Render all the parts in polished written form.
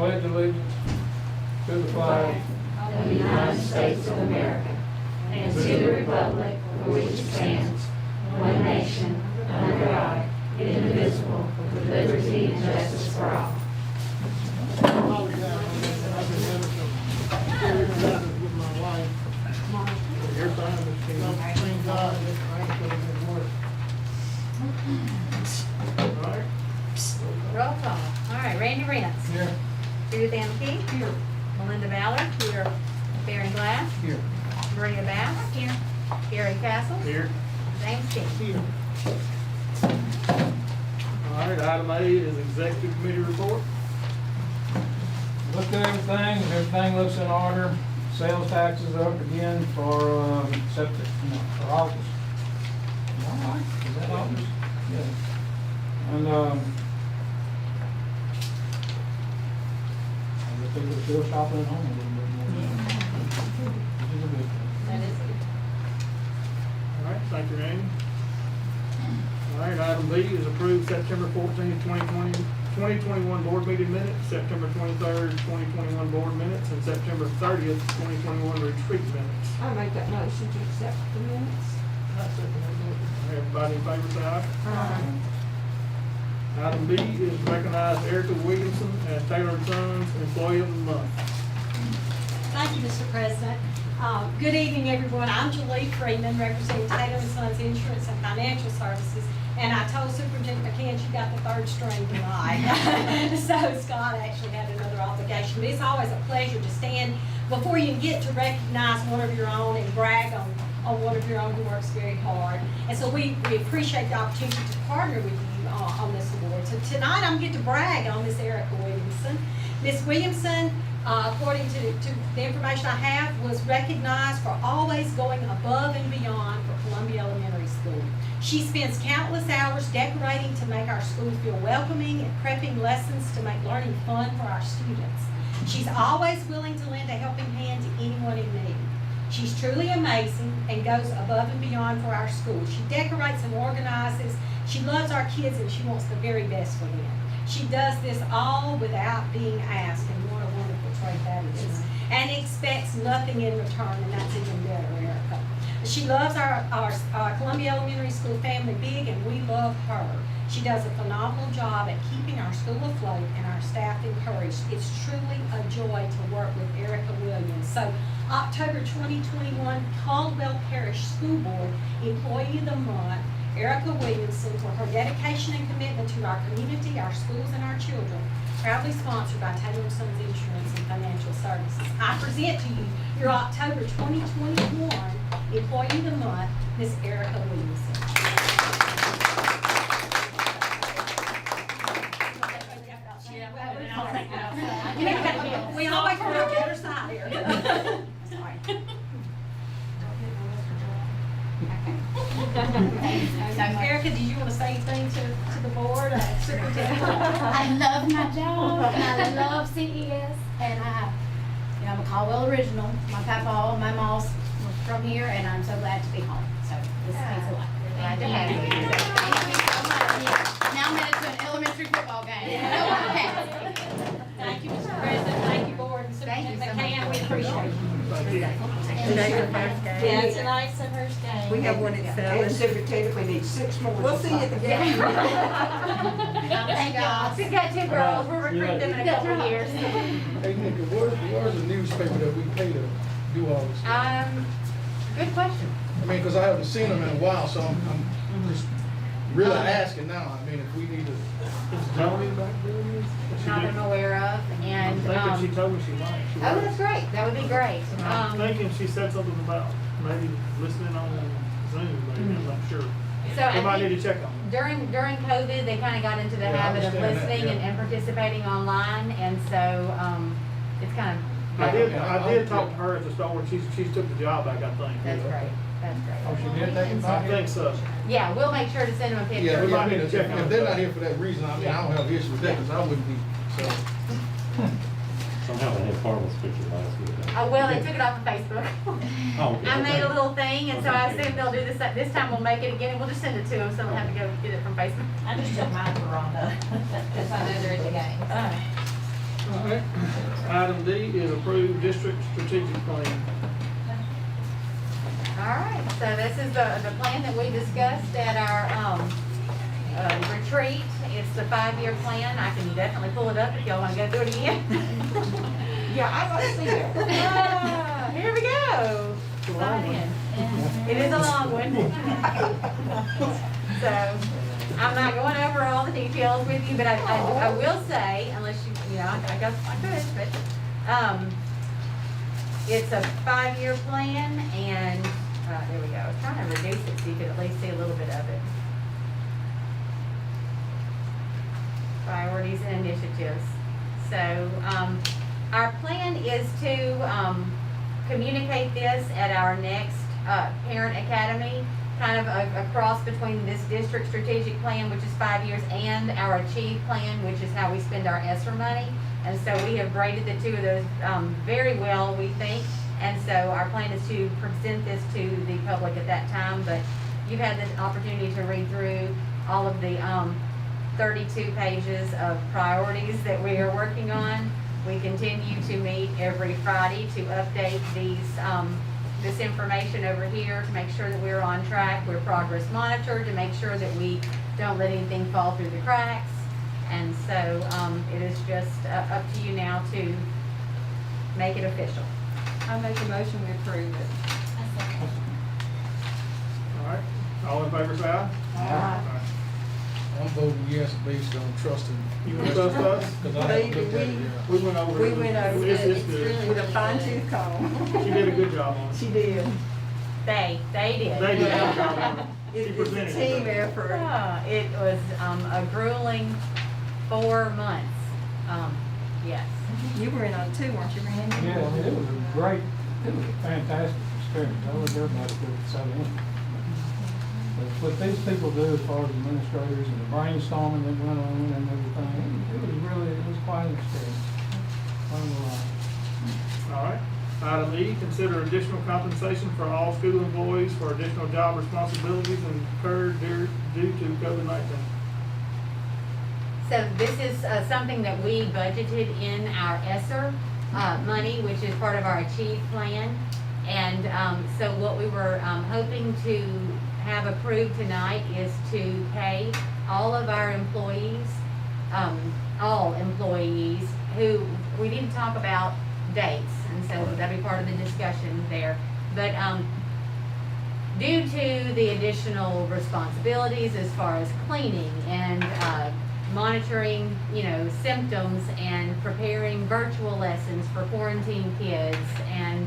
pledge allegiance to the flag of the United States of America and to the republic for which it stands, one nation, under God, indivisible, with liberty and justice for all. Roll call. All right, Randy Rents. Here. Judith Amke. Here. Melinda Ballard. Here. Barry Glass. Here. Maria Bass. Here. Gary Castle. Here. James King. Here. All right, item A is executive committee report. Looked at everything, and everything looks in order. Sales taxes are up again for September, no, for August. All right, is that August? Yeah. And I think we're still shopping at home a little bit more. Which is a good thing. That is it. All right, thank you, Randy. All right, item B is approved September 14th, 2021 board meeting minutes, September 23rd, 2021 board minutes, and September 30th, 2021 retreat minutes. I make that motion to accept the minutes. Everybody in favor, say aye. Aye. Item B is recognize Erica Williamson as Taylor & Sons Employee of the Month. Thank you, Mr. President. Good evening, everyone. I'm Julie Freeman, representing Taylor & Sons Insurance and Financial Services. And I told Superintendent McCann she got the third string tonight. So Scott actually had another obligation. But it's always a pleasure to stand before you and get to recognize one of your own and brag on one of your own who works very hard. And so we appreciate the opportunity to partner with you on this award. So tonight I'm getting to brag on Miss Erica Williamson. Miss Williamson, according to the information I have, was recognized for always going above and beyond for Columbia Elementary School. She spends countless hours decorating to make our school feel welcoming and prepping lessons to make learning fun for our students. She's always willing to lend a helping hand to anyone in need. She's truly amazing and goes above and beyond for our school. She decorates and organizes. She loves our kids and she wants the very best for them. She does this all without being asked, and what a wonderful trait that is. And expects nothing in return, and that's even better, Erica. She loves our Columbia Elementary School family big, and we love her. She does a phenomenal job at keeping our school afloat and our staff encouraged. It's truly a joy to work with Erica Williams. So, October 2021 Caldwell Parish School Board Employee of the Month, Erica Williamson, for her dedication and commitment to our community, our schools, and our children. Proudly sponsored by Taylor & Sons Insurance and Financial Services. I present to you your October 2021 Employee of the Month, Miss Erica Williamson. We always put our better side here. Sorry. Erica, did you want to say anything to the board? I love my job, and I love CES, and I'm a Caldwell original. My papa, my mom's from here, and I'm so glad to be home. So this means a lot. Glad to have you. Now I'm headed to an elementary football game. Thank you, Mr. President. Thank you, board, and Superintendent McCann. We appreciate you. Today's your first game. Yeah, tonight's the first game. We have one at And 7. Superintendent, we need 6 more. We'll see you at the game. Thank y'all. We've got 2 girls. We'll recruit them in a couple of years. Hey, Nick, where's the newspaper that we pay to do all this stuff? Good question. I mean, because I haven't seen them in a while, so I'm just really asking now. I mean, if we need to. Is Tony back there? Not I'm aware of, and, I'm thinking she told me she might. She oh, might. that's great. That would be great. I'm thinking she said something about maybe listening on Zoom, maybe, I'm not sure. So We might I need think to check on it. during COVID, they kind of got into the Yeah, I habit of understand that, listening yeah. and participating online, and so, it's kind of. I did talk to her at the start, she's took the job back, I think. That's great. That's Oh, great. she did take it I back? think so. Yeah, we'll make sure to send them a picture. Yeah, We might I need mean, to check on if it. they're not here for that reason, I mean, I don't have an issue with that, because I wouldn't be, so. Somehow they had Carmen's picture last week. Well, they took it off of Facebook. Oh, okay. I made a little thing, and so I assume they'll do this, this time we'll make it again, and we'll just send it to them, so they'll have to go get it from Facebook. I just took mine for Rhonda, because I know they're at the game. All right. Item D is approved district strategic plan. All right, so this is the plan that we discussed at our, retreat. It's the 5-year plan. I can definitely pull it up if y'all wanna go through it again. Yeah, I'd like to see that. Ah, here we go. It's a long Sign one. in. It is a long one. So, I'm not going over all the details with you, but I will say, unless you know, I guess I could, but, it's a 5-year plan and, here we go. I was trying to reduce it so you could at least see a little bit of it. Priorities and initiatives. So, our plan is to, communicate this at our next, parent academy, kind of a cross between this district strategic plan, which is 5 years, and our Achieve plan, which is how we spend our ESSER money. And so we have graded the two of those, very well, we think. And so our plan is to present this to the public at that time, but you've had the opportunity to read through all of the, 32 pages of priorities that we are working on. We continue to meet every Friday to update these, this information over here to make sure that we're on track. We're progress monitored to make sure that we don't let anything fall through the cracks. And so, it is just up to you now to make it official. I make a motion we approve it. All right. All in favor, say aye. Aye. I'm voting yes based on trusting. You want to trust us? Because I haven't looked at it yet. We went over We it. went over It's it good. with a fine tooth comb. She did a good job on it. She did. They did. They did a good job on it. She It's a presented it. team effort. It was, a grueling 4 months. Yes. You were in on 2, weren't you, Randy? Yeah, it was a great, it was a fantastic experience. I wish everybody could say in. But what these people do as far as administrators and the brainstorming that went on and everything, it was quite an experience. Learned a lot. All right. Item E, consider additional compensation for all school employees for additional job responsibilities incurred due to COVID-19. So this is something that we budgeted in our ESSER money, which is part of our Achieve plan. And so what we were hoping to have approved tonight is to pay all of our employees, all employees who, we didn't talk about dates, and so that'll be part of the discussion there. But due to the additional responsibilities as far as cleaning and monitoring, symptoms and preparing virtual lessons for quarantine kids and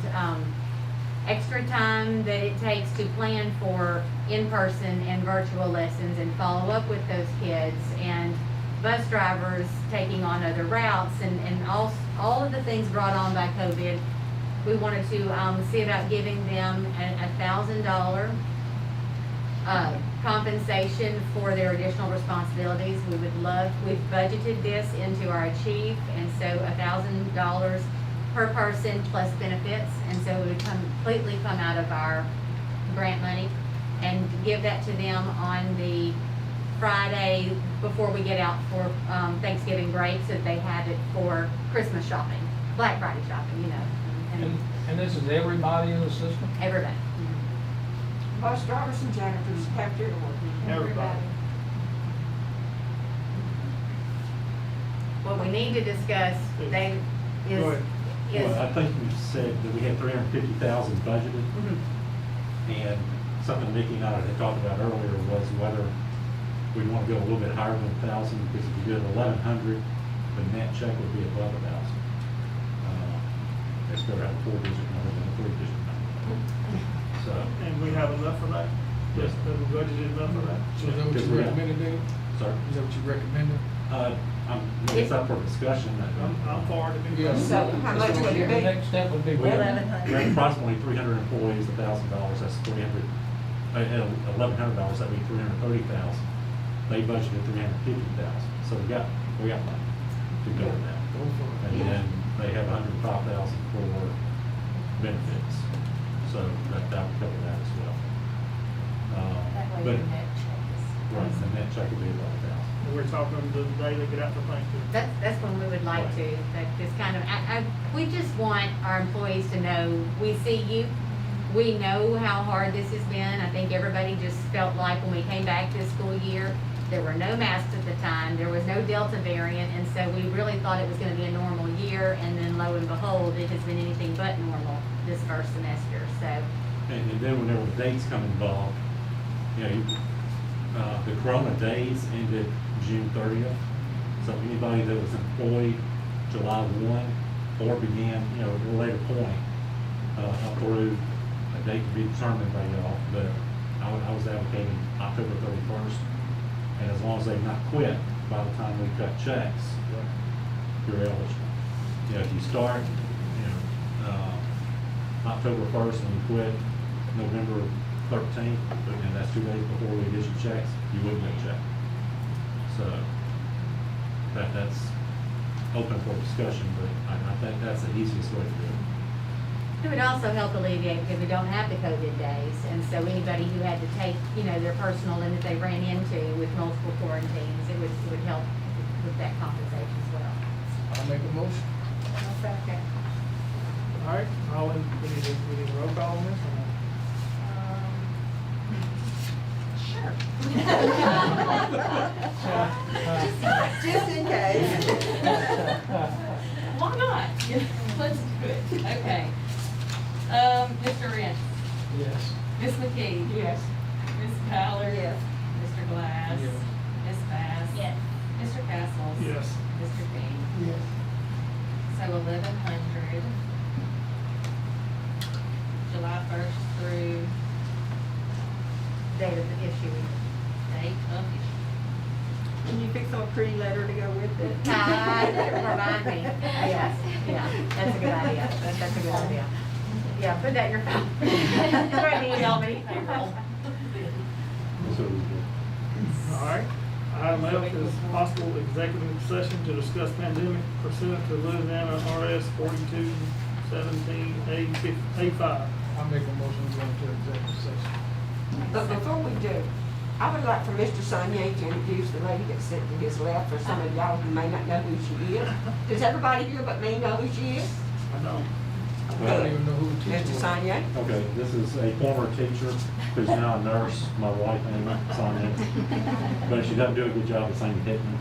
extra time that it takes to plan for in-person and virtual lessons and follow up with those kids and bus drivers taking on other routes and all of the things brought on by COVID, we wanted to see about giving them a $1,000 compensation for their additional responsibilities. We've budgeted this into our Achieve, and so $1,000 per person plus benefits, and so it would completely come out of our grant money, and give that to them on the Friday before we get out for Thanksgiving break, so that they have it for Christmas shopping, Black Friday shopping, and And this is everybody in the system? everybody. Bus drivers and janitors, cafeteria workers. Everybody. What we need to discuss, Dave, is. Go ahead. Well, I think you said that we had 350,000 budgeted, Mhm. and something Nikki and I had talked about earlier was whether we want to go a little bit higher than 1,000, because if you do it 1,100, the net check would be above 1,000. It's better to have a 4-digit number than a 3-digit number. So, And we have enough for that? Yes. Have we budgeted enough for that? So is that what Because you we're- recommended, Dave? sorry. Is that what you recommended? It's up for discussion. I'm for it. If you- Yes. So how much would it The be? next step would be. We have 1,100. approximately 300 employees, $1,000, that's 300, $1,100, that'd be 330,000. They budgeted 350,000, so we got money to go with that. Go for it. And then they have 105,000 for benefits, so that would cover that as well. That way But, your net check is. right, the net check would be about 1,000. We're talking the day they get out for Thanksgiving. That's when we would like to, that just kind of, we just want our employees to know, we see you, we know how hard this has been. I think everybody just felt like when we came back this school year, there were no masks at the time, there was no Delta variant, and so we really thought it was gonna be a normal year, and then lo and behold, it has been anything but normal this first semester, so. And then whenever the dates come involved, you know, the Corona days ended June 30th. So anybody that was employed July 1 or began, you know, at a later point, up through a date to be determined by y'all, but I was advocating October 31st. And as long as they've not quit by the time we cut checks, you're eligible. You know, if you start, you know, October 1st and you quit November 13th, and that's 2 days before we get your checks, you wouldn't get a check. So that's open for discussion, but I think that's the easiest way to do it. It would also help alleviate, because we don't have the COVID days, and so anybody who had to take, you know, their personal and that they ran into with multiple quarantines, it would help with that compensation as well. I'll make a motion. Okay. All right, all in, we need a roll call on this, or not? Sure. Just in case. Why not? Let's do it. Okay. Mr. Renz. Yes. Ms. McKee. Yes. Ms. Ballard. Yes. Mr. Glass. Yes. Ms. Bass. Yes. Mr. Castles. Yes. Mr. King. Yes. So 1,100. July 1st through Date of the issue. date of issue. Can you fix a pretty letter to go with it? Remind me. Yes, yeah, that's a good idea. That's a good idea. Yeah, put that in your phone. Go ahead and email me. So we do. All right. Item F is possible executive session to discuss pandemic pursuant to Louisiana RS 4217A5. I'll make a motion to go into executive session. But before we do, I would like for Mr. Sonnier to introduce the lady that's sitting to his left, for some of y'all who may not know who she is. Does everybody here but me know who she is? I don't. I don't even know who the teacher Mr. was. Sonnier? Okay, this is a former teacher who's now a nurse, my wife, Amy, Sonia. But she doesn't do a good job of saying hittens.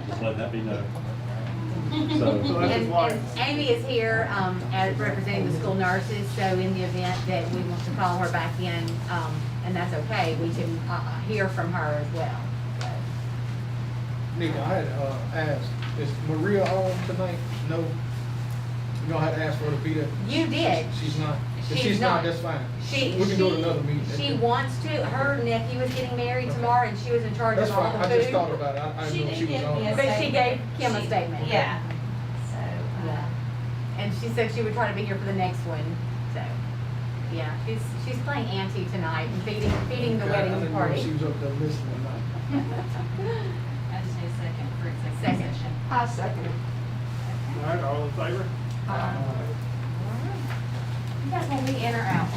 Just let that be known. So So, that's his wife. And Amy is here, as representing the school nurses, so in the event that we want to call her back in, and that's okay, we can, hear from her as well. So, Nika, I had, asked, is Maria on tonight? No? You don't have to ask for her to be there? You did. She's not? If She's not. That's fine. She, We can go to another meeting. She wants to, her nephew is getting married tomorrow, and she was in charge That's of all fine, the I just thought food. about it, I She didn't know she did was give me a on. But she gave Kim a statement. Yeah. So, Yeah. And she said she would try to be here for the next one, so, yeah, she's playing auntie tonight and feeding the I wedding didn't know party. she was up there listening or not. I just need a second for executive Second. session. I second it. All right, all in favor? You guys want me in or out?